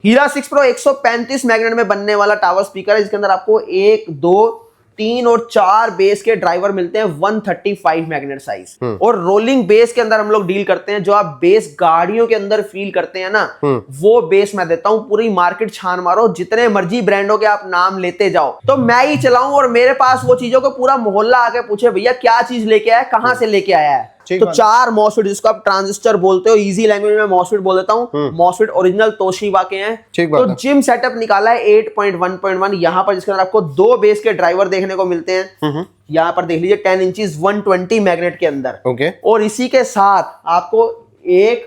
हीरा 6 pro 135 magnet में बनने वाला टावर स्पीकर है, जिसके अंदर आपको 1, 2, 3 और 4 बेस के ड्राइवर मिलते हैं 135 मैग्नेट साइज। और रोलिंग बेस के अंदर हम लोग डील करते हैं। जो आप बेस गाड़ियों के अंदर फील करते हैं ना, वो बेस मैं देता हूं। पूरी मार्केट छान मारो, जितने मर्जी ब्रांडों के आप नाम लेते जाओ, तो मैं ही चलाऊं और मेरे पास वो चीजों को पूरा मोहल्ला आके पूछे भैया क्या चीज लेके आया, कहां से लेके आया है। तो 4 मॉसफेट, जिसको आप ट्रांजिस्टर बोलते हो, इजी लैंग्वेज में मॉसफेट बोल देता हूं। मॉसफेट ओरिजिनल तोशिबा के हैं। तो जिम सेटअप निकाला है 8.1.1 यहां पर, जिसके अंदर आपको 2 बेस के ड्राइवर देखने को मिलते हैं। यहां पर देख लीजिए 10 इंचेस 120 मैग्नेट के अंदर। और इसी के साथ आपको 1,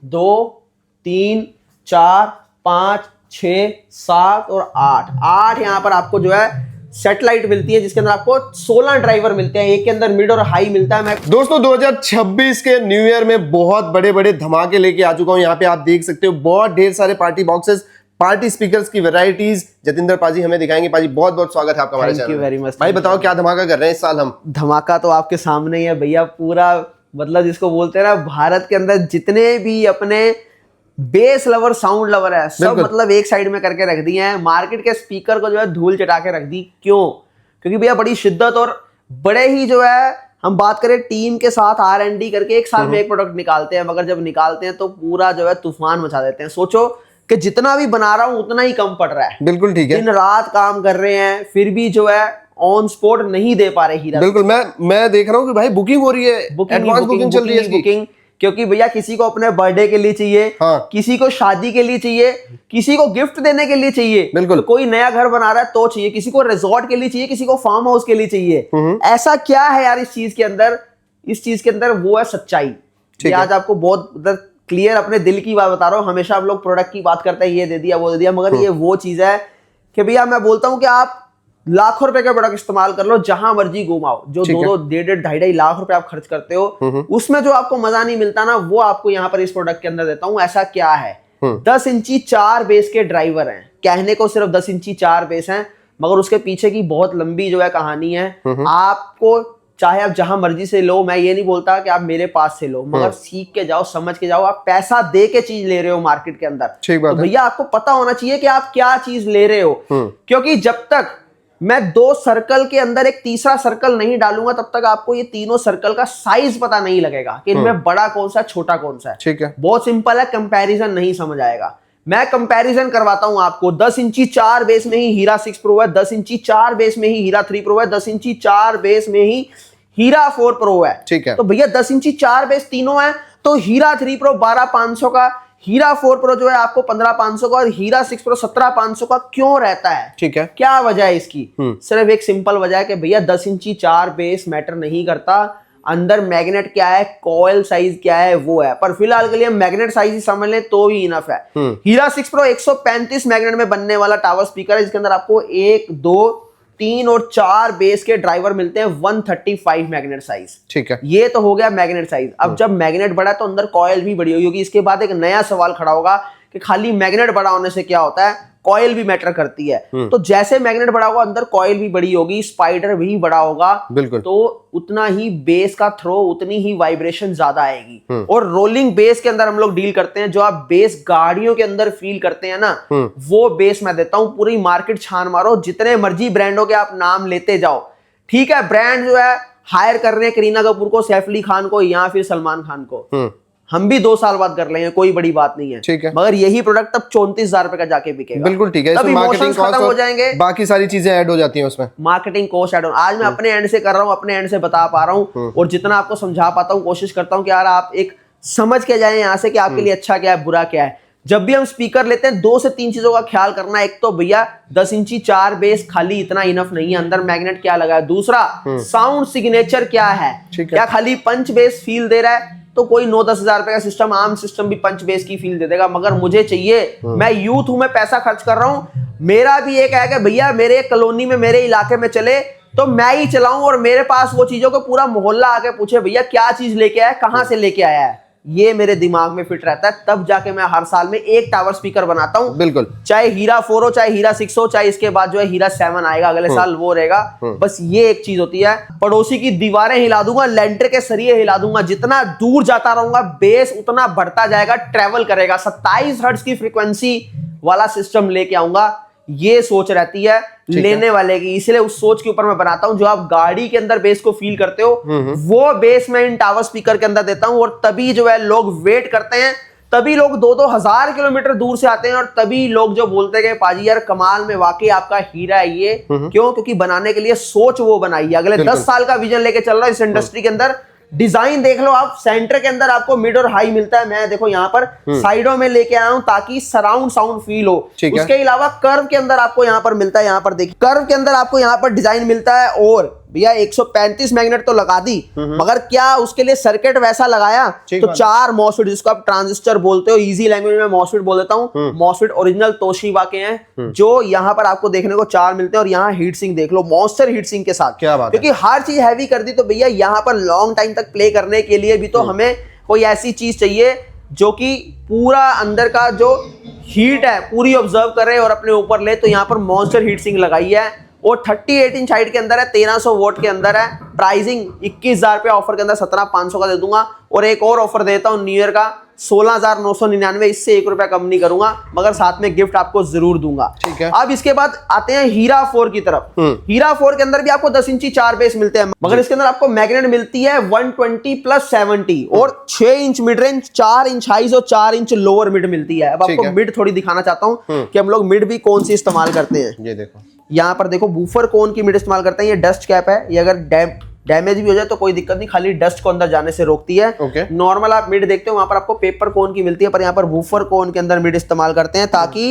2, 3, 4, 5, 6, 7 और 8 यहां पर आपको जो है सेटेलाइट मिलती है, जिसके अंदर आपको 16 ड्राइवर मिलते हैं। एक के अंदर मिड और हाई मिलता है। दोस्तों 2026 के न्यू ईयर में बहुत बड़े बड़े धमाके लेके आ चुका हूं। यहाँ पे आप देख सकते हो बहुत ढेर सारे पार्टी बॉक्सेस, पार्टी स्पीकर्स की वैरायटीज जतिंदर पाजी हमें दिखाएंगे। पाजी बहुत बहुत स्वागत है आपका हमारे चैनल में। वेरी मच भाई बताओ क्या धमाका कर रहे हैं इस साल हम? धमाका तो आपके सामने ही है भैया। पूरा मतलब जिसको बोलते हैं ना, भारत के अंदर जितने भी अपने बेस लवर, साउंड लवर है, सब मतलब एक साइड में करके रख दिए हैं। मार्केट के स्पीकर को जो है धूल चटा के रख दी। क्यों? क्योंकि भैया बड़ी शिद्दत और बड़े ही जो है, हम बात करें टीम के साथ R&D करके एक साल में एक प्रोडक्ट निकालते हैं, मगर जब निकालते हैं तो पूरा जो है तूफान मचा देते हैं। सोचो कि जितना भी बना रहा हूं उतना ही कम पड़ रहा है। बिल्कुल ठीक है। दिन रात काम कर रहे हैं, फिर भी जो है ऑन स्पॉट नहीं दे पा रहे हीरा। बिल्कुल, मैं देख रहा हूँ कि भाई बुकिंग हो रही है, एडवांस बुकिंग चल रही है इसकी। बुकिंग, क्योंकि भैया किसी को अपने बर्थडे के लिए चाहिए, किसी को शादी के लिए चाहिए, किसी को गिफ्ट देने के लिए चाहिए, बिल्कुल। तो कोई नया घर बना रहा है तो चाहिए, किसी को रिजॉर्ट के लिए चाहिए, किसी को फार्म हाउस के लिए चाहिए। ऐसा क्या है यार इस चीज के अंदर? इस चीज के अंदर वो है सच्चाई। आज आपको बहुत क्लियर अपने दिल की बात बता रहा हूँ। हमेशा हम लोग प्रोडक्ट की बात करते हैं, ये दे दिया वो दे दिया, मगर ये वो चीज है कि भैया मैं बोलता हूँ कि आप लाखों रुपए का प्रोडक्ट इस्तेमाल कर लो, जहां मर्जी घुमाओ। जो 2-2, 1.5, 2.5 लाख रुपए आप खर्च करते हो, उसमें जो आपको मजा नहीं मिलता ना, वो आपको यहाँ पर इस प्रोडक्ट के अंदर देता हूं। ऐसा क्या है? 10 इंची 4 बेस के ड्राइवर हैं। कहने को सिर्फ 10 इंची 4 बेस हैं, मगर उसके पीछे की बहुत लंबी जो है कहानी है। आपको चाहे आप जहां मर्जी से लो, मैं ये नहीं बोलता कि आप मेरे पास से लो, मगर सीख के जाओ, समझ के जाओ। आप पैसा दे के चीज ले रहे हो मार्केट के अंदर, तो भैया आपको पता होना चाहिए कि आप क्या चीज ले रहे हो। क्योंकि जब तक मैं 2 सर्कल के अंदर एक तीसरा सर्कल नहीं डालूंगा, तब तक आपको ये तीनों सर्कल का साइज पता नहीं लगेगा कि इनमें बड़ा कौन सा है, छोटा कौन सा है। ठीक है, बहुत सिंपल है, कंपैरिजन नहीं समझ आएगा। मैं कंपैरिजन करवाता हूं आपको। 10 इंची 4 बेस में ही हीरा 6 प्रो है, 10 इंची 4 बेस में ही हीरा 3 प्रो है, 10 इंची 4 बेस में ही हीरा 4 प्रो है। ठीक है, तो भैया 10 इंची 4 बेस तीनों है, तो हीरा 3 प्रो 12,500 का, हीरा 4 प्रो जो है आपको 15,500 का, और हीरा 6 प्रो 17,500 का क्यों रहता है? ठीक है, क्या वजह है इसकी? सिर्फ एक सिंपल वजह है कि भैया 10 इंची 4 बेस मैटर नहीं करता, अंदर मैग्नेट क्या है, कॉइल साइज क्या है, वो है। पर फिलहाल के लिए मैग्नेट साइज ही समझ ले तो ही इनफ है। हीरा 6 प्रो 135 मैग्नेट में बनने वाला टावर स्पीकर है, जिसके अंदर आपको 1, 2, 3 और 4 बेस के ड्राइवर मिलते हैं 135 मैग्नेट साइज। ठीक है, ये तो हो गया मैग्नेट साइज। अब जब मैग्नेट बढ़ा तो अंदर कॉइल भी बड़ी होगी। इसके बाद एक नया सवाल खड़ा होगा कि खाली मैग्नेट बड़ा होने से क्या होता है, कॉइल भी मैटर करती है। तो जैसे मैग्नेट बड़ा होगा, अंदर कॉइल भी बड़ी होगी, स्पाइडर भी बड़ा होगा, बिल्कुल। तो उतना ही बेस का थ्रो, उतनी ही वाइब्रेशन ज्यादा आएगी। और रोलिंग बेस के अंदर हम लोग डील करते हैं। जो आप बेस गाड़ियों के अंदर फील करते हैं ना, वो बेस मैं देता हूं। पूरी मार्केट छान मारो, जितने मर्जी ब्रांडों के आप नाम लेते जाओ। ठीक है, ब्रांड जो है हायर कर रहे हैं करीना कपूर को, सैफ अली खान को, या फिर सलमान खान को। हम भी 2 साल बाद कर लेंगे, कोई बड़ी बात नहीं है। ठीक है, मगर यही प्रोडक्ट तब 34,000 रुपए का जाके बिकेगा। बिल्कुल ठीक है। तब इमोशंस खत्म हो जाएंगे, बाकी सारी चीजें ऐड हो जाती हैं उसमें। Marketing cost add on. आज मैं अपने एंड से कर रहा हूं, अपने एंड से बता पा रहा हूं, और जितना आपको समझा पाता हूं, कोशिश करता हूं कि यार आप एक समझ के जाए यहां से कि आपके लिए अच्छा क्या है, बुरा क्या है। जब भी हम स्पीकर लेते हैं, 2 से 3 चीजों का ख्याल करना है। एक तो भैया 10 इंची 4 बेस खाली इतना इनफ नहीं है, अंदर मैग्नेट क्या लगा है। दूसरा, साउंड सिग्नेचर क्या है, क्या खाली पंच बेस फील दे रहा है? तो कोई 9-10 हजार रुपए का सिस्टम, आम सिस्टम भी पंच बेस की फील दे देगा। मगर मुझे चाहिए, मैं यूथ हूं, मैं पैसा खर्च कर रहा हूं, मेरा भी एक है कि भैया मेरे कॉलोनी में, मेरे इलाके में चले तो मैं ही चलाऊं और मेरे पास वो चीजों को पूरा मोहल्ला आके पूछे भैया क्या चीज लेके आया, कहां से लेके आया है। ये मेरे दिमाग में फिट रहता है, तब जाके मैं हर साल में एक टावर स्पीकर बनाता हूँ। बिल्कुल, चाहे हीरा 4 हो, चाहे हीरा 6 हो, चाहे इसके बाद जो है हीरा 7 आएगा अगले साल, वो रहेगा। बस ये एक चीज होती है, पड़ोसी की दीवारें हिला दूंगा, लेंटर के सरिये हिला दूंगा, जितना दूर जाता रहूंगा बेस उतना बढ़ता जाएगा, ट्रेवल करेगा। 27 हर्ट्ज की फ्रीक्वेंसी वाला सिस्टम लेके आऊंगा, ये सोच रहती है लेने वाले की। इसलिए उस सोच के ऊपर मैं बनाता हूं, जो आप गाड़ी के अंदर बेस को फील करते हो वो बेस मैं इन टावर स्पीकर के अंदर देता हूं। और तभी जो है लोग वेट करते हैं, तभी लोग 2-2 हजार किलोमीटर दूर से आते हैं, और तभी लोग जो बोलते हैं कि पाजी यार कमाल में वाकई आपका हीरा है ये। क्यों? क्योंकि बनाने के लिए सोच वो बनाई है, अगले 10 साल का विजन लेके चल रहा है इस इंडस्ट्री के अंदर। डिजाइन देख लो आप, सेंटर के अंदर आपको मिड और हाई मिलता है। मैं देखो यहाँ पर साइडों में लेके आया हूं ताकि सराउंड साउंड फील हो। उसके अलावा कर्व के अंदर आपको यहाँ पर मिलता है, यहाँ पर देखिए कर्व के अंदर आपको यहाँ पर डिजाइन मिलता है। और भैया 135 मैग्नेट तो लगा दी, मगर क्या उसके लिए सर्किट वैसा लगाया? तो 4 मॉसफेट, जिसको आप ट्रांजिस्टर बोलते हो, इजी लैंग्वेज में मॉसफेट बोल देता हूँ। मॉसफेट ओरिजिनल तोशिबा के हैं, जो यहाँ पर आपको देखने को 4 मिलते हैं। और यहाँ हीट सिंक देख लो, मॉन्स्टर हीट सिंक के साथ। क्या बात है? क्योंकि हर चीज हैवी कर दी तो भैया यहाँ पर लॉन्ग टाइम तक प्ले करने के लिए भी तो हमें कोई ऐसी चीज चाहिए जो कि पूरा अंदर का जो हीट है पूरी ऑब्जर्व करे और अपने ऊपर ले। तो यहाँ पर मॉन्स्टर हीट सिंक लगाई है, और 38 इंच हाइट के अंदर है, 1300 वोट के अंदर है। प्राइसिंग 21,000 रुपये ऑफर के अंदर 17,500 का दे दूंगा। और एक और ऑफर देता हूं न्यू ईयर का, 16,999, इससे 1 रुपया कम नहीं करूंगा, मगर साथ में गिफ्ट आपको जरूर दूंगा। ठीक है। अब इसके बाद आते हैं हीरा 4 की तरफ। हीरा 4 के अंदर भी आपको 10 इंची 4 बेस मिलते हैं, मगर इसके अंदर आपको मैग्नेट मिलती है 120 + 70 और 6 inch mid range, 4 inch high और 4 इंच लोअर मिड मिलती है। अब आपको मिड थोड़ी दिखाना चाहता हूँ कि हम लोग मिड भी कौन सी इस्तेमाल करते हैं। ये देखो, यहाँ पर देखो वूफर कौन की मिड इस्तेमाल करते हैं। ये डस्ट कैप है, ये अगर डैमेज भी हो जाए तो कोई दिक्कत नहीं, खाली डस्ट को अंदर जाने से रोकती है। नॉर्मल आप मिड देखते हो वहां पर आपको पेपर कोन की मिलती है, पर यहाँ पर वूफर कोन के अंदर मिड इस्तेमाल करते हैं ताकि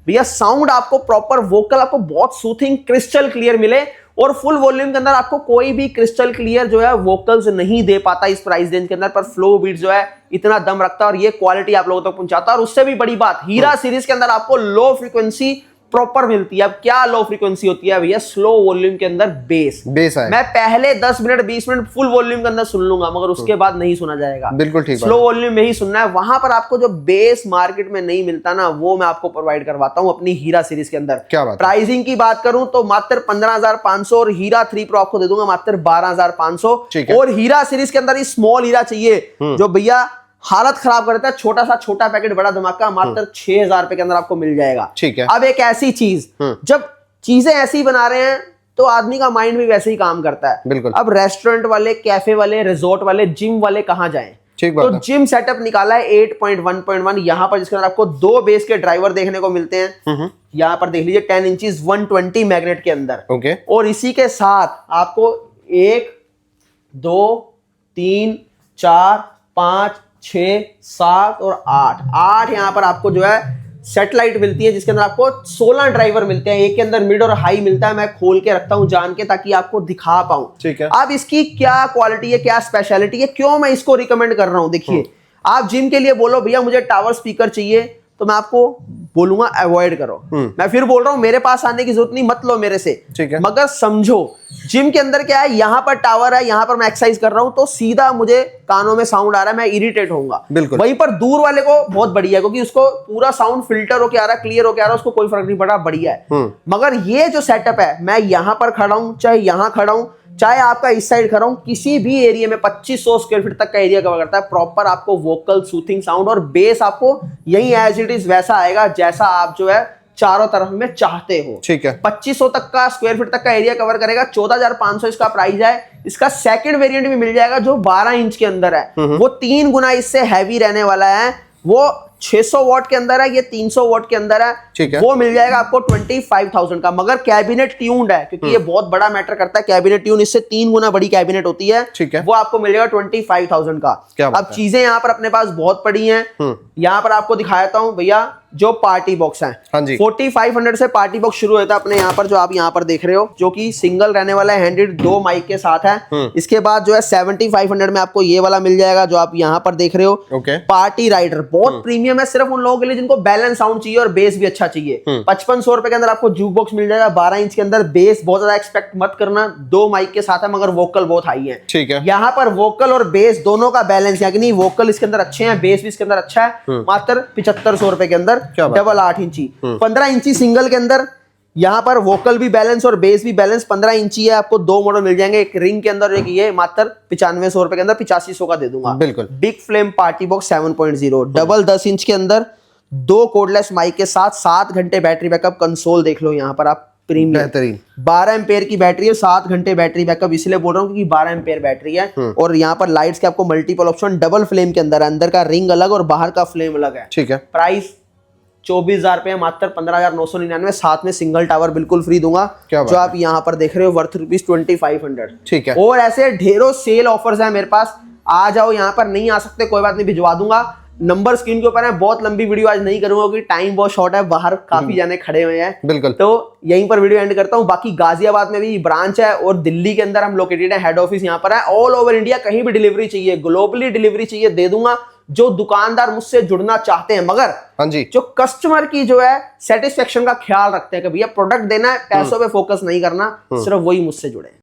भैया साउंड आपको प्रॉपर वोकल आपको बहुत सूथिंग क्रिस्टल क्लियर मिले। और फुल वॉल्यूम के अंदर आपको कोई भी क्रिस्टल क्लियर जो है वोकल्स नहीं दे पाता इस प्राइस रेंज के अंदर, पर फ्लो बीट जो है इतना दम रखता है और ये क्वालिटी आप लोगों तक पहुंचाता है। और उससे भी बड़ी बात, हीरा सीरीज के अंदर आपको लो फ्रीक्वेंसी प्रॉपर मिलती है। अब क्या लो फ्रीक्वेंसी होती है भैया? स्लो वॉल्यूम के अंदर बेस है। मैं पहले 10 मिनट 20 मिनट फुल वॉल्यूम के अंदर सुन लूंगा, मगर उसके बाद नहीं सुना जाएगा। बिल्कुल ठीक, स्लो वॉल्यूम में ही सुनना है। वहां पर आपको जो बेस मार्केट में नहीं मिलता ना, वो मैं आपको प्रोवाइड करवाता हूं अपनी हीरा सीरीज के अंदर। क्या बात? प्राइसिंग की बात करूं तो मात्र 15,500, और हीरा 3 प्रो आपको दे दूंगा मात्र 12,500। और हीरा सीरीज के अंदर स्मॉल हीरा चाहिए जो भैया हालत खराब करता है, छोटा पैकेट बड़ा धमाका, मात्र 6,000 रुपए के अंदर आपको मिल जाएगा। ठीक है। अब एक ऐसी चीज, जब चीजें ऐसी बना रहे हैं तो आदमी का माइंड भी वैसे ही काम करता है। बिल्कुल। अब रेस्टोरेंट वाले, कैफे वाले, रिजॉर्ट वाले, जिम वाले कहां जाएं? तो जिम सेटअप निकाला है 8.1.1, यहाँ पर जिसके अंदर आपको 2 बेस के ड्राइवर देखने को मिलते हैं। यहाँ पर देख लीजिए 10 इंचेस 120 मैग्नेट के अंदर। ओके। और इसी के साथ आपको 1 2 3 4 5 6 7 और 8 यहाँ पर आपको जो है सेटेलाइट मिलती है, जिसके अंदर आपको 16 ड्राइवर मिलते हैं। एक के अंदर मिड और हाई मिलता है, मैं खोल के रखता हूं जान के ताकि आपको दिखा पाऊं। ठीक है। अब इसकी क्या क्वालिटी है, क्या स्पेशलिटी है, क्यों मैं इसको रिकमेंड कर रहा हूं? देखिए, आप जिम के लिए बोलो भैया मुझे टावर स्पीकर चाहिए, तो मैं आपको बोलूंगा अवॉइड करो। मैं फिर बोल रहा हूं मेरे पास आने की जरूरत नहीं, मत लो मेरे से। ठीक है। मगर समझो जिम के अंदर क्या है, यहां पर टावर है, यहां पर मैं एक्सरसाइज कर रहा हूं तो सीधा मुझे कानों में साउंड आ रहा है, मैं इरिटेट होऊंगा। बिल्कुल। वहीं पर दूर वाले को बहुत बढ़िया है, क्योंकि उसको पूरा साउंड फिल्टर होकर आ रहा है, क्लियर होकर आ रहा है, उसको कोई फर्क नहीं पड़ा, बढ़िया है। मगर ये जो सेटअप है, मैं यहां पर खड़ा हूं, चाहे यहां खड़ा हूं, चाहे आपका इस साइड खड़ा हूं, किसी भी एरिया में 2500 स्क्वायर फीट तक का एरिया कवर करता है। प्रॉपर आपको वोकल सूथिंग साउंड और बेस आपको यही एज इट इज वैसा आएगा जैसा आप जो है चारों तरफ में चाहते हो। ठीक है। 2500 तक का स्क्वायर फीट तक का एरिया कवर करेगा। 14,500 इसका प्राइस है। इसका सेकंड वेरिएंट भी मिल जाएगा जो 12 इंच के अंदर है, वो 3 गुना इससे हैवी रहने वाला है। वो 600 वॉट के अंदर है, ये 300 वॉट के अंदर है। ठीक है। वो मिल जाएगा आपको 25,000 का, मगर कैबिनेट ट्यून्ड है, क्योंकि ये बहुत बड़ा मैटर करता है। कैबिनेट ट्यून, इससे 3 गुना बड़ी कैबिनेट होती है। ठीक है। वो आपको मिल जाएगा 25,000 का। अब चीजें यहाँ पर अपने पास बहुत पड़ी हैं, यहाँ पर आपको दिखाता हूँ भैया। जो पार्टी बॉक्स है। हाँ जी। 4500 से पार्टी बॉक्स शुरू होता है अपने यहाँ पर, जो आप यहाँ पर देख रहे हो, जो कि सिंगल रहने वाला है, हैंडेड 2 माइक के साथ है। इसके बाद जो है 7500 में आपको ये वाला मिल जाएगा जो आप यहाँ पर देख रहे हो। ओके। पार्टी राइडर बहुत प्रीमियम है, सिर्फ उन लोगों के लिए जिनको बैलेंस साउंड चाहिए और बेस भी अच्छा चाहिए। 5500 रुपए के अंदर आपको जूक बॉक्स मिल जाएगा, 12 इंच के अंदर। बेस बहुत ज्यादा एक्सपेक्ट मत करना, 2 माइक के साथ है, मगर वोकल बहुत हाई है। ठीक है। यहाँ पर वोकल और बेस दोनों का बैलेंस, यानी नहीं वोकल इसके अंदर अच्छे हैं, बेस भी इसके अंदर अच्छा है। मात्र 7500 रुपए के अंदर डबल 8 इंची। 15 इंची सिंगल के अंदर यहाँ पर वोकल भी बैलेंस और बेस भी बैलेंस 15 इंची है। आपको 2 मॉडल मिल जाएंगे, एक रिंग के अंदर, एक ये, मात्र 9500 रुपए के अंदर 8500 का दे दूंगा। बिल्कुल। Big flame party box 7.0 double 10 inch के अंदर, 2 कोर्डलेस माइक के साथ, 7 घंटे बैटरी बैकअप। कंसोल देख लो यहाँ पर आप, प्रीमियम बेहतरीन। 12 एम्पेयर की बैटरी है, 7 घंटे बैटरी बैकअप। इसलिए बोल रहा हूँ क्योंकि 12 एम्पेयर बैटरी है। और यहाँ पर लाइट्स के आपको मल्टीपल ऑप्शन, डबल फ्लेम के अंदर, अंदर का रिंग अलग और बाहर का फ्लेम अलग है। ठीक है। प्राइस 24,000 रुपए, मात्र 15,999। साथ में सिंगल टावर बिल्कुल फ्री दूंगा, जो आप यहाँ पर देख रहे हो, वर्थ ₹2500। ठीक है। और ऐसे ढेरों सेल ऑफर्स हैं मेरे पास, आ जाओ यहाँ पर। नहीं आ सकते कोई बात नहीं, भिजवा दूंगा। नंबर स्क्रीन के ऊपर है। बहुत लंबी वीडियो आज नहीं करूंगा क्योंकि टाइम बहुत शॉर्ट है, बाहर काफी जाने खड़े हुए हैं। बिल्कुल। तो यहीं पर वीडियो एंड करता हूं। बाकी गाजियाबाद में भी ब्रांच है और दिल्ली के अंदर हम लोकेटेड है, हेड ऑफिस यहाँ पर है। ऑल ओवर इंडिया कहीं भी डिलीवरी चाहिए, ग्लोबली डिलीवरी चाहिए, दे दूंगा। जो दुकानदार मुझसे जुड़ना चाहते हैं, मगर हाँ जी, जो कस्टमर की जो है सेटिस्फेक्शन का ख्याल रखते हैं कि भैया प्रोडक्ट देना है, पैसों पे फोकस नहीं करना, सिर्फ वही मुझसे जुड़े।